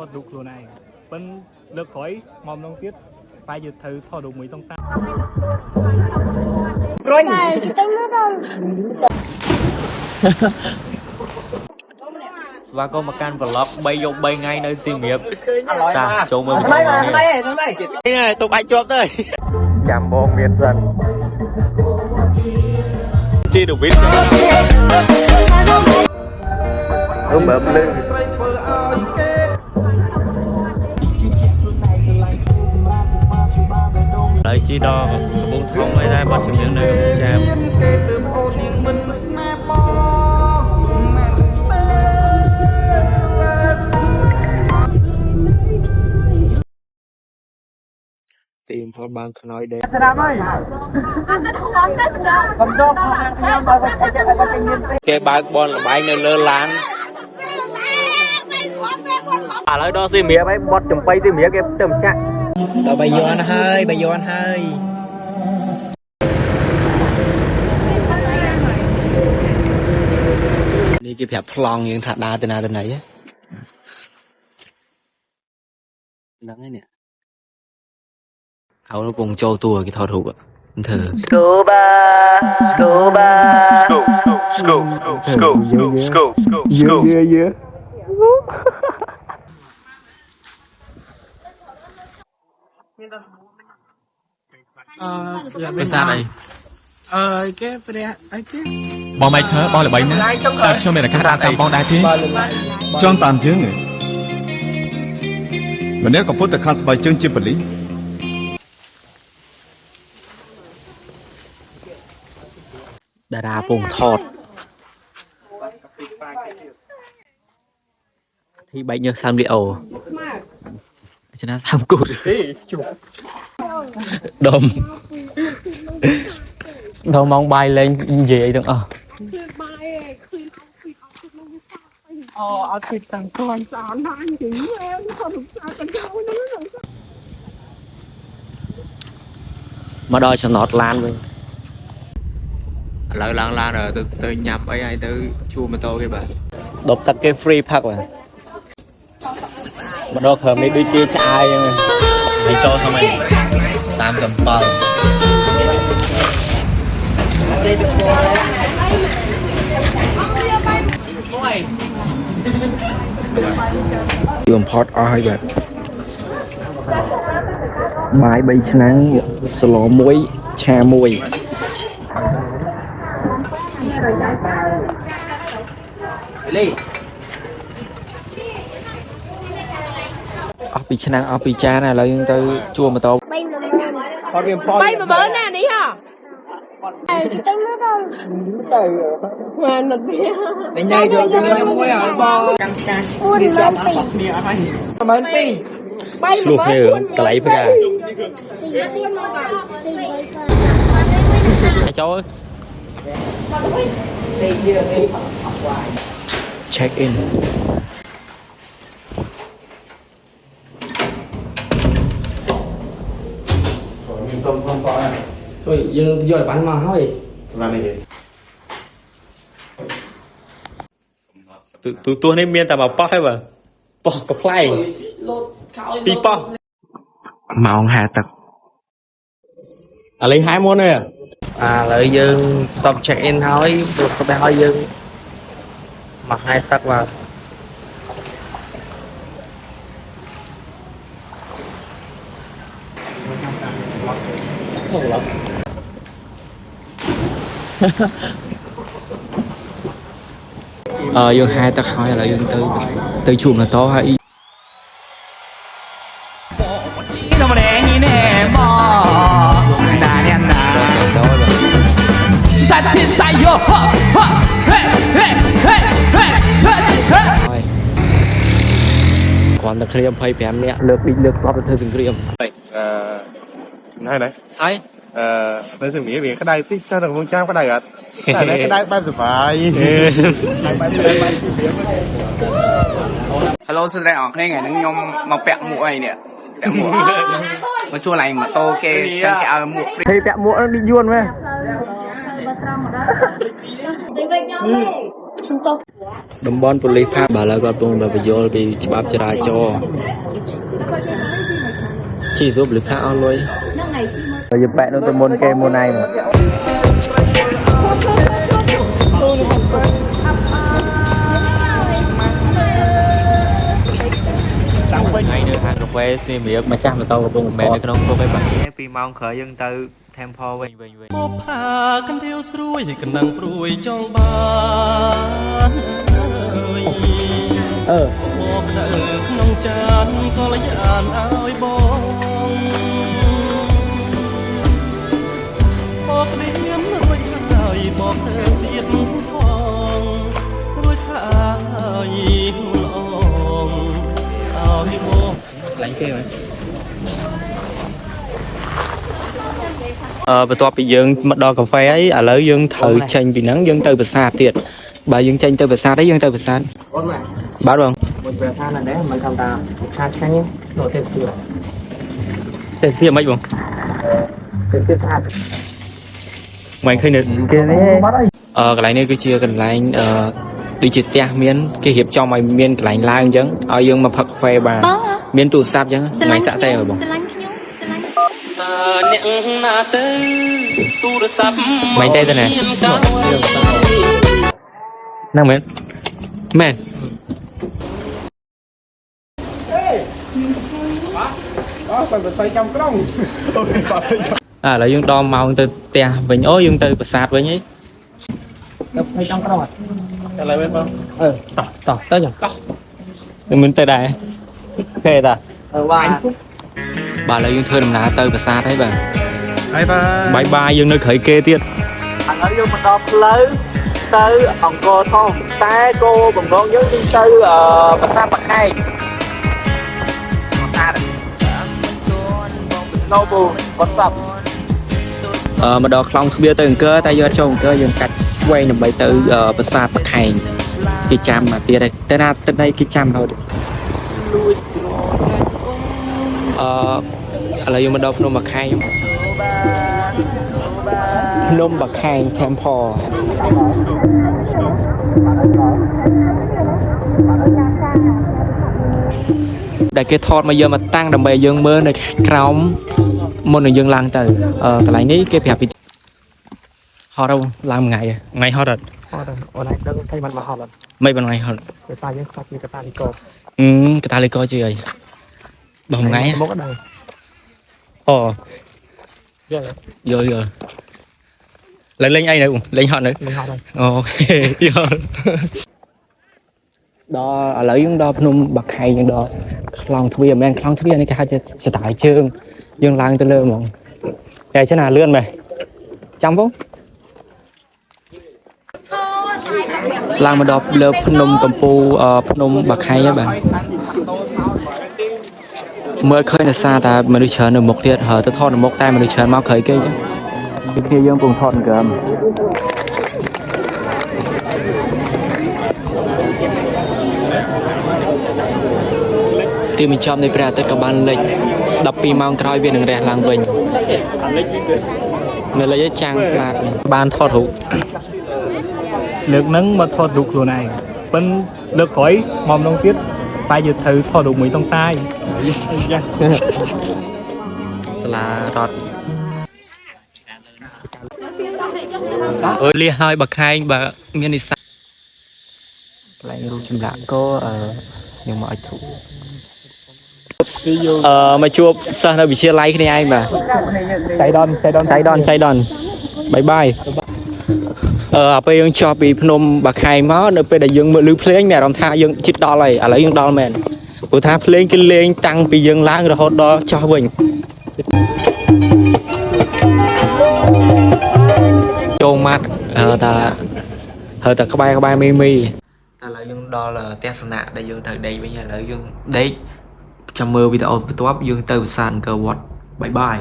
อดดูครัวในเป็นเลือกถอยมอมลงติดไปหยุดถือทอดดูมือต้องซ้ำร้อยvà có một can vlog bay vô bay ngay nơi xí nghiệp ta chỗ mơ mình đây này tụi bay chốt đây chạm bông miệt dần chi được biết ôm bấm lên đợi chi đo buông thong hay ra bắt chừng miếng nơi chạm tìm phó ban nói đến cái bài bon là bài nơi lơ lán à lấy đó xí mía mấy bọt chùm bay xí mía cái tầm chặn tao bay vô anh hơi đi cái phép long những thằng đa tên nào tên này á nắng ấy nè áo nó cùng châu tua cái thao thủ ạ thử scuba cái sao đây cái bom mày thớ bom là bảy nhá cho mày là cắt tạm bom đại thế cho tạm chứ người mà nếu có phút thì khăn bài chương trình vật lý đà đà bùng thọt thì bay nhớ sang đi ẩu cho nó tham cụt đom mong bay lên gì được ở thịt thằng con sao nó ăn chỉ em không được sao con đâu nữa mà đòi sẽ nọt lan với lỡ lan rồi từ nhập ấy ai từ chua mà tôi cái bà đột tắt cái free pack rồi mà đôi khởi mấy đứa chia cho ai thì cho sao mày sam cầm bao import ai vậy bài bay nắng slo muối cha muối bị nắng bị cha này là những từ chua mà to bay mà bớn nè đi hả mà nụt bia để nhai được cho nên không phải là bo căng căng đi cho mà học nhiều ở đây mà đi bay mà luộc như cái lấy phải ra cháu ơi check in thôi dương rồi bắn mà thôi tôi nên miên tao bảo bóc hay mà bóc có play đi bóc màu hà tật lấy 2 món này lợi dương tập check in thôi được có bé hỏi dương mà 2 tật vào dương 2 tật hỏi là dương từ chuồng là to hay còn là kriam phơi phèm nè lược đi lược có thơ rừng kriam này này ấy nơi rừng nghĩa cái đây tích cho thằng Vương Trang cái đây ạ cái đây ba giờ phải hello xin chào các ngày nắng nhom màu bẹt mũi nè bẹt mũi mà chua này mà to kê chân cái mũi thì bẹt mũi nó đi vuông mà តំបន់ប៉ូលីសផាបាទឡើយគាត់កំពុងតែបញ្យល់ពីច្បាប់ចរាចរណ៍ជីសុបលិខិតអស់លុយយើងបែកនោះទៅមុនគេមុនឯងថ្ងៃនៅហាងកាហ្វេសៀមរាប ម្ចាស់ម៉ូតូកំពុង មែននៅក្នុងគុកឯបាទ2ម៉ោងក្រោយយើងទៅ Temple វិញ មកផាកណ្ដៀវស្រួយកណ្ដឹងព្រួយចង់បានមកក្តៅក្នុងចានក៏លយានឲ្យបងមកក្តៀមរួចហើយមកទៅទៀតផងរួចហើយល្អឲ្យបង lãnh kia màបន្ទាប់ពីយើងមកដល់កាហ្វេអីឥឡូវយើងត្រូវចេញពីហ្នឹងយើងទៅប្រាសាទទៀតបើយើងចេញទៅប្រាសាទអីយើងទៅប្រាសាទអូនបាទបងមួយប្រាសាទណាស់ដែរមិនធម្មតាខាឆ្ងាញ់នោះទេស្វាមិនបងទេស្វាស្អាតមិនឃើញនៅគេនេះកន្លែងនេះគឺជាកន្លែងដូចជាផ្ទះមានគេរៀបចំឲ្យមានកន្លែងឡើងអញ្ចឹងឲ្យយើងមកផឹកកាហ្វេបានមានទូរស័ព្ទអញ្ចឹងមិនសាក់ទេបងអ្នកណាទៅទូរស័ព្ទមិនទេទេណាហ្នឹងមែនមែនឥឡូវយើងដល់ម៉ោងទៅផ្ទះវិញអូយើងទៅប្រាសាទវិញហីទៅផ្ទះចំក្រោយឥឡូវវិញបងតោះទៅចាំតោះមិនទៅដែរគេតាបាទឥឡូវយើងធ្វើដំណើរទៅប្រាសាទហើយបាទបាយបាយយើងនៅក្រោយគេទៀតឥឡូវយើងមកដល់ផ្លូវទៅអង្គរធំតែគោបំណងយើងទៅប្រាសាទបាខែងប្រាសាទនៅពូវត្តសពមកដល់ខ្លងទ្វារទៅអង្គរតែយកចូលអង្គរយើងកាត់វែងដើម្បីទៅប្រាសាទបាខែងគេចាំមកទៀតហើយតែណាទឹកនេះគេចាំរហូតឥឡូវយើងមកដល់ភ្នំបាខែងភ្នំបាខែង Temple ដែលគេថតមកយកមកតាំងដើម្បីឲ្យយើងមើលនៅក្រោមមុននឹងយើងឡើងទៅកន្លែងនេះគេប្រាប់ពីហត់ទៅឡើងថ្ងៃហត់អត់អូនឯងដឹងថាមិនមកហត់អត់មិនថ្ងៃហត់ដោយសារយើងខ្វះជាកតាលីកកតាលីកជាអីបងថ្ងៃមកដល់អូយល់លេងអីនៅលេងហត់នៅអូខេយល់ដល់ឥឡូវយើងដល់ភ្នំបាខែងយើងដល់ខ្លងទ្វារមិនមែនខ្លងទ្វារនេះគេហៅចតាយជើងយើងឡើងទៅលើហ្មងតែចេះណាលឿនមែនចាំបងឡើងមកដល់លើភ្នំកំពូលភ្នំបាខែងហ្នឹងបាទមើលឃើញដោយសារតែមនុស្សច្រើននៅមុខទៀតហើយទៅថតនៅមុខតែមនុស្សច្រើនមកក្រោយគេអញ្ចឹងគ្នាយើងកំពុងថតហ្គេមទីបញ្ចប់នៃព្រះអាទិត្យក៏បានលិច12ម៉ោងក្រោយវានឹងរះឡើងវិញនៅលិចឲ្យចាំងខ្លាតបានថតរូបលើកហ្នឹងមកថតរូបខ្លួនឯងប៉ិនលើកក្រោយមកម្ដងទៀតតែយើងត្រូវថតរូបមួយសង្សាយសាលារដ្ឋលះហើយបើខែងបើមាននិស្សិតកន្លែងរូបចម្លាក់ក៏ខ្ញុំមកឲ្យធូបមកជួបសិស្សនៅវិទ្យាល័យគ្នាឯងបាទចៃដនបាយបាយពេលយើងចប់ពីភ្នំបាខែងមកនៅពេលដែលយើងមើលឮភ្លេងមានអារម្មណ៍ថាយើងជិតដល់ហើយឥឡូវយើងដល់មែនព្រោះថាភ្លេងគេលេងតាំងពីយើងឡើងរហូតដល់ចុះវិញចូលម៉ាត់តែក្បែរមីតែឥឡូវយើងដល់ទស្សនៈដែលយើងត្រូវដេកវិញឥឡូវយើងដេកចាំមើលវីដេអូបន្ទាប់យើងទៅប្រាសាទអង្គរវត្តបាយបាយ